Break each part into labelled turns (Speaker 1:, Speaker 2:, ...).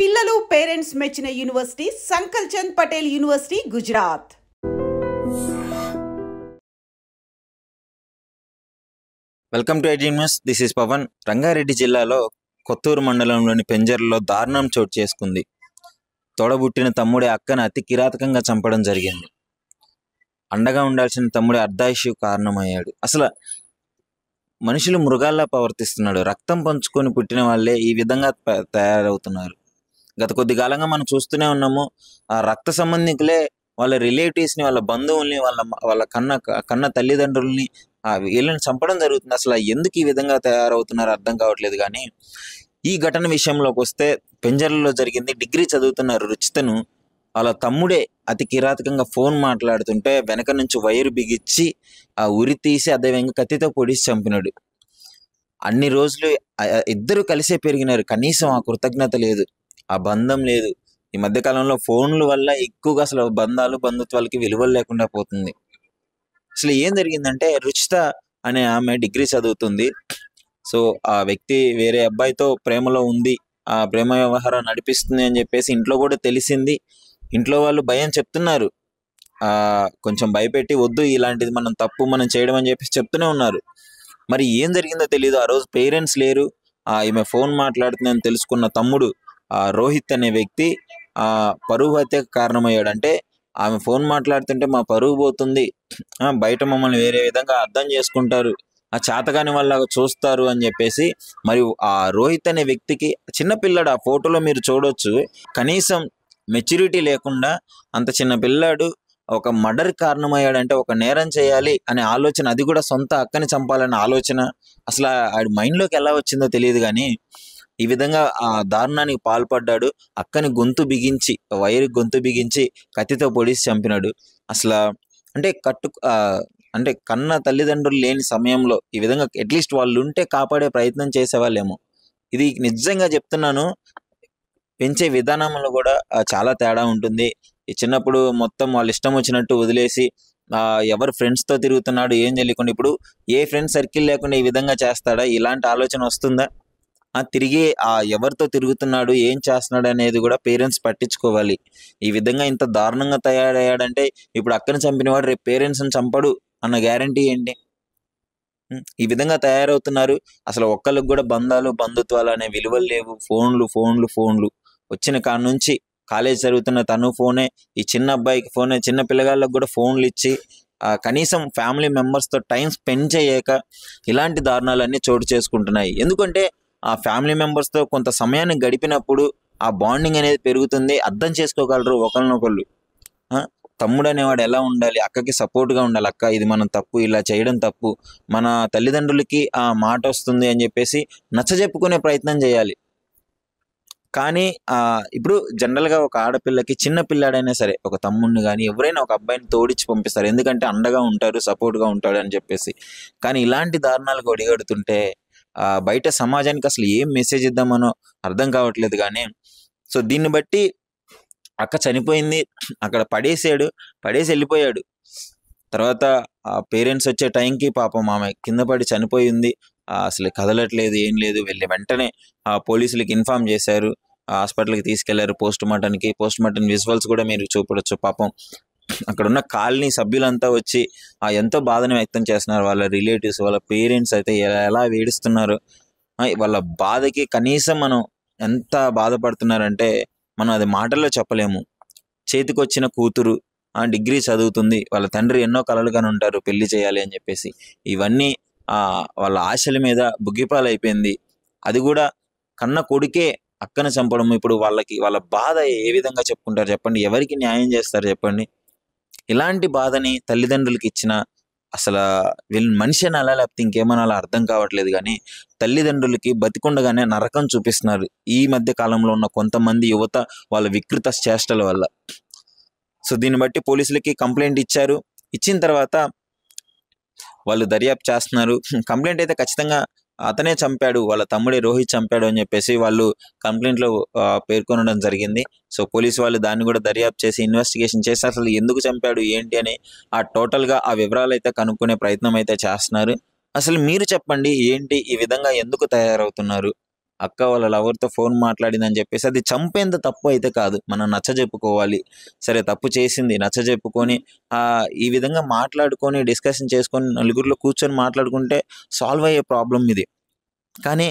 Speaker 1: పిల్లలు పేరెంట్స్ మెచ్చిన university Sankalchand Patel university Gujarat.
Speaker 2: Welcome to IG news. This is Pawan. Rangareddy జిల్లాలో కొత్తూరు మండలంలోని పెంజర్లలో దారుణం చోటు చేసుకుంది. తోడబుట్టిన తమ్ముడి అక్కను అతి కిరాతకంగా చంపడం జరిగింది. అండగా ఉండాల్సిన తమ్ముడి అర్ధాయుషు కారణమయ్యాడు. అసలు మనుషులు మృగాల్లా ప్రవర్తిస్తున్నాడు. రక్తం పంచుకొని పుట్టిన వాళ్ళే ఈ విధంగా తయారవుతున్నారు. గత కొద్ది కాలంగా మనం చూస్తూనే ఉన్నాము. ఆ రక్త సంబంధికులే వాళ్ళ రిలేటివ్స్ని, వాళ్ళ బంధువుల్ని, వాళ్ళ కన్న తల్లిదండ్రుల్ని వీళ్ళని చంపడం జరుగుతుంది. అసలు ఎందుకు ఈ విధంగా తయారవుతున్నారో అర్థం కావట్లేదు. కానీ ఈ ఘటన విషయంలోకి వస్తే పెంజర్లలో జరిగింది. డిగ్రీ చదువుతున్న రుచితను వాళ్ళ తమ్ముడే అతి కిరాతకంగా ఫోన్ మాట్లాడుతుంటే వెనక నుంచి వైరు బిగించి ఆ ఉరి తీసి అదేవిధంగా కత్తితో పొడిచి చంపినాడు. అన్ని రోజులు ఇద్దరు కలిసే పెరిగినారు. కనీసం ఆ కృతజ్ఞత లేదు, ఆ బంధం లేదు. ఈ మధ్యకాలంలో ఫోన్ల వల్ల ఎక్కువగా అసలు బంధాలు బంధుత్వాలకి విలువలు లేకుండా పోతుంది. అసలు ఏం జరిగిందంటే, రుచిత అనే ఆమె డిగ్రీ చదువుతుంది. సో ఆ వ్యక్తి వేరే అబ్బాయితో ప్రేమలో ఉంది, ఆ ప్రేమ వ్యవహారం నడిపిస్తుంది అని చెప్పేసి ఇంట్లో కూడా తెలిసింది. ఇంట్లో వాళ్ళు భయం చెప్తున్నారు, కొంచెం భయపెట్టి వద్దు ఇలాంటిది మనం చేయడం అని చెప్పేసి చెప్తూనే ఉన్నారు. మరి ఏం జరిగిందో తెలియదు. ఆ రోజు పేరెంట్స్ లేరు. ఈమె ఫోన్ మాట్లాడుతుందని తెలుసుకున్న తమ్ముడు రోహిత్ అనే వ్యక్తి పరువు హత్యకు కారణమయ్యాడు. అంటే ఆమె ఫోన్ మాట్లాడుతుంటే మా పరువు పోతుంది, బయట మమ్మల్ని వేరే విధంగా అర్థం చేసుకుంటారు, ఆ చేతగాని వాళ్ళగా చూస్తారు అని చెప్పేసి, మరియు ఆ రోహిత్ అనే వ్యక్తికి చిన్న పిల్లాడు, ఆ ఫోటోలో మీరు చూడొచ్చు, కనీసం మెచ్యూరిటీ లేకుండా అంత చిన్న పిల్లాడు ఒక మర్డర్ కారణమయ్యాడంటే, ఒక నేరం చేయాలి అనే ఆలోచన, అది కూడా సొంత అక్కని చంపాలనే ఆలోచన అసలు ఆడి మైండ్లోకి ఎలా వచ్చిందో తెలియదు. కానీ ఈ విధంగా ఆ దారుణానికి పాల్పడ్డాడు. అక్కని గొంతు బిగించి, వైరు గొంతు బిగించి కత్తితో పొడిచి చంపినాడు. అసలు అంటే కన్న తల్లిదండ్రులు లేని సమయంలో ఈ విధంగా అట్లీస్ట్ వాళ్ళు ఉంటే కాపాడే ప్రయత్నం చేసేవాళ్ళేమో. ఇది నిజంగా చెప్తున్నాను, పెంచే విధానంలో కూడా చాలా తేడా ఉంటుంది. ఈ చిన్నప్పుడు మొత్తం వాళ్ళు ఇష్టం వచ్చినట్టు వదిలేసి ఎవరు ఫ్రెండ్స్తో తిరుగుతున్నాడు ఏం తెలియకుండా, ఇప్పుడు ఏ ఫ్రెండ్ సర్కిల్ లేకుండా ఈ విధంగా చేస్తాడా? ఇలాంటి ఆలోచన వస్తుందా? తిరిగి ఎవరితో తిరుగుతున్నాడు, ఏం చేస్తున్నాడు అనేది కూడా పేరెంట్స్ పట్టించుకోవాలి. ఈ విధంగా ఇంత దారుణంగా తయారయ్యాడంటే, ఇప్పుడు అక్కని చంపినవాడు రేపు పేరెంట్స్ని చంపడు అన్న గ్యారంటీ ఏంటి? ఈ విధంగా తయారవుతున్నారు. అసలు ఒక్కరికి కూడా బంధాలు బంధుత్వాలు అనే విలువలు లేవు. ఫోన్లు వచ్చిన కాడ నుంచి కాలేజ్ చదువుతున్న తను ఫోనే, ఈ చిన్న అబ్బాయికి ఫోనే, చిన్న పిల్లగాళ్ళకు కూడా ఫోన్లు ఇచ్చి కనీసం ఫ్యామిలీ మెంబర్స్తో టైం స్పెండ్ చేయక ఇలాంటి దారుణాలన్నీ చోటు చేసుకుంటున్నాయి. ఎందుకంటే ఆ ఫ్యామిలీ మెంబర్స్తో కొంత సమయాన్ని గడిపినప్పుడు ఆ బాండింగ్ అనేది పెరుగుతుంది, అర్థం చేసుకోగలరు ఒకరినొకళ్ళు. తమ్ముడు అనేవాడు ఎలా ఉండాలి, అక్కకి సపోర్ట్గా ఉండాలి. అక్క ఇది మనం తప్పు, ఇలా చేయడం తప్పు, మన తల్లిదండ్రులకి ఆ మాట వస్తుంది అని చెప్పేసి నచ్చజెప్పుకునే ప్రయత్నం చేయాలి. కానీ ఇప్పుడు జనరల్గా ఒక ఆడపిల్లకి, చిన్న పిల్లాడైనా సరే, ఒక తమ్ముడిని కానీ ఎవరైనా ఒక అబ్బాయిని తోడిచ్చి పంపిస్తారు, ఎందుకంటే అండగా ఉంటారు, సపోర్ట్గా ఉంటాడు అని చెప్పేసి. కానీ ఇలాంటి దారుణాలకు ఒడిగడుతుంటే బయట సమాజానికి అసలు ఏం మెసేజ్ ఇద్దామనో అర్థం కావట్లేదు. కానీ సో దీన్ని బట్టి అక్క చనిపోయింది, అక్కడ పడేసి వెళ్ళిపోయాడు. తర్వాత పేరెంట్స్ వచ్చే టైంకి పాపం ఆమె కింద పడి చనిపోయింది. అసలు కదలట్లేదు, ఏం లేదు. వెళ్ళి వెంటనే పోలీసులకి ఇన్ఫామ్ చేశారు, హాస్పిటల్కి తీసుకెళ్లారు పోస్ట్ మార్టం విజువల్స్ కూడా మీరు చూపడచ్చు. పాపం అక్కడ ఉన్న కాలనీ సభ్యులంతా వచ్చి ఎంతో బాధను వ్యక్తం చేస్తున్నారు. వాళ్ళ రిలేటివ్స్, వాళ్ళ పేరెంట్స్ అయితే ఎలా వేడుస్తున్నారు. వాళ్ళ బాధకి కనీసం మనం ఎంత బాధపడుతున్నారంటే మనం అది మాటల్లో చెప్పలేము. చేతికొచ్చిన కూతురు డిగ్రీ చదువుతుంది, వాళ్ళ తండ్రి ఎన్నో కలలుగానే ఉంటారు పెళ్లి చేయాలి అని చెప్పేసి. ఇవన్నీ వాళ్ళ ఆశల మీద బుగ్గిపాలైపోయింది. అది కూడా కన్న కొడుకే అక్కను చంపడం. ఇప్పుడు వాళ్ళ బాధ ఏ విధంగా చెప్పుకుంటారు చెప్పండి? ఎవరికి న్యాయం చేస్తారు చెప్పండి? ఇలాంటి బాధని తల్లిదండ్రులకి ఇచ్చిన అసలు వీళ్ళు మనిషి అనాలా లేకపోతే ఇంకేమనాలా అర్థం కావట్లేదు. కానీ తల్లిదండ్రులకి బతికుండగానే నరకం చూపిస్తున్నారు ఈ మధ్య కాలంలో ఉన్న కొంతమంది యువత వాళ్ళ వికృత చేష్టల వల్ల. సో దీన్ని బట్టి పోలీసులకి కంప్లైంట్ ఇచ్చారు. ఇచ్చిన తర్వాత వాళ్ళు దర్యాప్తు చేస్తున్నారు. కంప్లైంట్ అయితే ఖచ్చితంగా అతనే చంపాడు, వాళ్ళ తమ్ముడే రోహిత్ చంపాడు అని చెప్పేసి వాళ్ళు కంప్లైంట్లో పేర్కొనడం జరిగింది. సో పోలీసు వాళ్ళు దాన్ని కూడా దర్యాప్తు చేసి ఇన్వెస్టిగేషన్ చేసి అసలు ఎందుకు చంపాడు ఏంటి అని టోటల్గా ఆ వివరాలు అయితే కనుక్కునే ప్రయత్నం అయితే చేస్తున్నారు. అసలు మీరు చెప్పండి, ఏంటి ఈ విధంగా ఎందుకు తయారవుతున్నారు? అక్క వాళ్ళ లవర్తో ఫోన్ మాట్లాడిందని చెప్పేసి అది చంపేంత తప్పు అయితే కాదు. మనం నచ్చజెప్పుకోవాలి. సరే తప్పు చేసింది నచ్చజెప్పుకొని ఈ విధంగా మాట్లాడుకొని డిస్కషన్ చేసుకొని నలుగురిలో కూర్చొని మాట్లాడుకుంటే సాల్వ్ అయ్యే ప్రాబ్లం ఇది. కానీ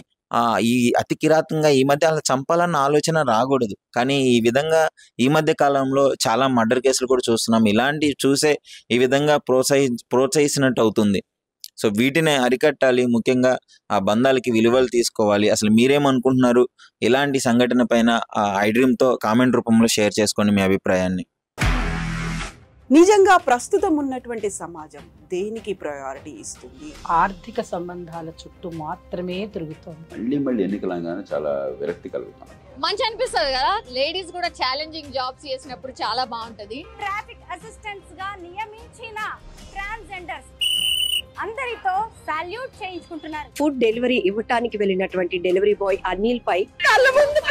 Speaker 2: ఈ అతి కిరాతకంగా ఈ మధ్య అలా చంపాలన్న ఆలోచన రాకూడదు. కానీ ఈ విధంగా ఈ మధ్య కాలంలో చాలా మర్డర్ కేసులు కూడా చూస్తున్నాం. ఇలాంటివి చూసే ఈ విధంగా ప్రోత్సహిస్తున్నట్టు అవుతుంది. సో వీటిని అరికట్టాలి. ముఖ్యంగా ఆ బంధాలకి విలువలు తీసుకోవాలి. అసలు మీరేమనుకుంటున్నారు? ఇలాంటి సంఘటన పైన ఐడ్రీమ్తో కామెంట్ రూపంలో షేర్ చేసుకోండి మీ అభిప్రాయాన్ని.
Speaker 1: నిజంగా ప్రస్తుతం ఉన్నటువంటి సమాజం దేనికి ప్రయారిటీ ఇస్తుంది?
Speaker 3: ఆర్థిక సంబంధాల చుట్టూ మాత్రమే తిరుగుతుంది.
Speaker 4: మళ్ళీ ఎన్నికలంగానే చాలా విరక్తి కలుగుతాం.
Speaker 5: మంచి అనిపిస్తుంది కదా, లేడీస్ కూడా ఛాలెంజింగ్ జాబ్స్ చేసినప్పుడు చాలా బాగుంటది.
Speaker 6: ట్రాఫిక్ అసిస్టెంట్స్ గా నియమించిన ట్రాన్స్జెండర్స్ అందరితో సాల్యూట్ చేయించుకుంటున్నారు.
Speaker 7: ఫుడ్ డెలివరీ ఇవ్వటానికి వెళ్ళినటువంటి డెలివరీ బాయ్ అనిల్ పై కళ్ళ ముందు